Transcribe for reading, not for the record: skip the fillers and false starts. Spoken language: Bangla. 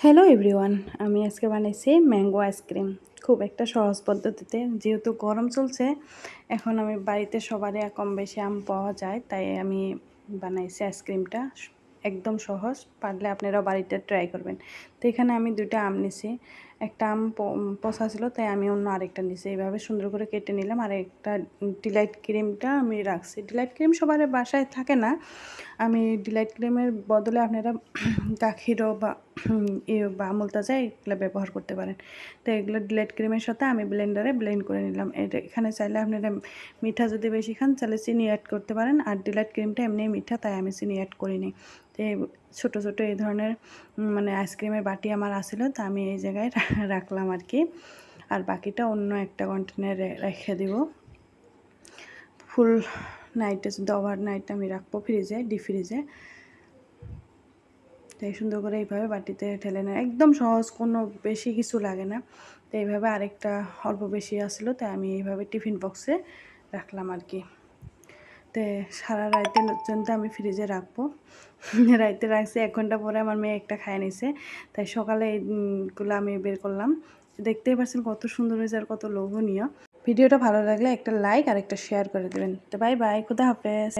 হ্যালো এভরিওয়ান, আমি আজকে বানাইছি ম্যাঙ্গো আইসক্রিম। খুব একটা সহজ পদ্ধতিতে, যেহেতু গরম চলছে, এখন আমি বাড়িতে সবারই কম বেশি আম পাওয়া যায়, তাই আমি বানাইছি আইসক্রিমটা। একদম সহজ, পারলে আপনারাও বাড়িতে ট্রাই করবেন। তো এখানে আমি দুইটা আম নিছি। একটা আম পচা ছিল, তাই আমি অন্য আরেকটা নিছি। এইভাবে সুন্দর করে কেটে নিলাম। আর একটা ডিলাইট ক্রিমটা আমি রাখছি। ডিলাইট ক্রিম সবার বাসায় থাকে না, আমি ডিলাইট ক্রিমের বদলে আপনারা গাখিরও বা বা আমুল তাজা এগুলো ব্যবহার করতে পারেন। তো এগুলো ডিলাইট ক্রিমের সাথে আমি ব্লেন্ডারে ব্লেন্ড করে নিলাম। এটা এখানে চাইলে আপনারা মিঠা যদি বেশি খান তাহলে চিনি অ্যাড করতে পারেন। আর ডিলাইট ক্রিমটা এমনি মিঠা, তাই আমি চিনি অ্যাড করিনি। তো ছোটো ছোটো এই ধরনের মানে আইসক্রিমের বাটি আমার আসিল, তো আমি এই জায়গায় রাখলাম আর কি। আর বাকিটা অন্য একটা কন্টেনারে রেখে দিব। ফুল নাইটে যদি ওভার নাইট আমি রাখবো ফ্রিজে, ডিপ ফ্রিজে। তো সুন্দর করে এইভাবে বাটিতে ঢেলে নেয়, একদম সহজ, কোনো বেশি কিছু লাগে না। তো এইভাবে আরেকটা অল্প বেশি আসলো, তাই আমি এইভাবে টিফিন বক্সে রাখলাম আর কি। তো সারা রাতের জন্য আমি ফ্রিজে রাখবো। রাইতে রাখছি, 1 ঘন্টা পরে আমার মেয়ে একটা খায় নিছে, তাই সকালে এইগুলো আমি বের করলাম। দেখতেই পাচ্ছেন কত সুন্দর হয়েছে আর কত লোভনীয়। ভিডিওটা ভালো লাগলে একটা লাইক আর একটা শেয়ার করে দেবেন। তো বাই বাই, খুদা হাফেজ।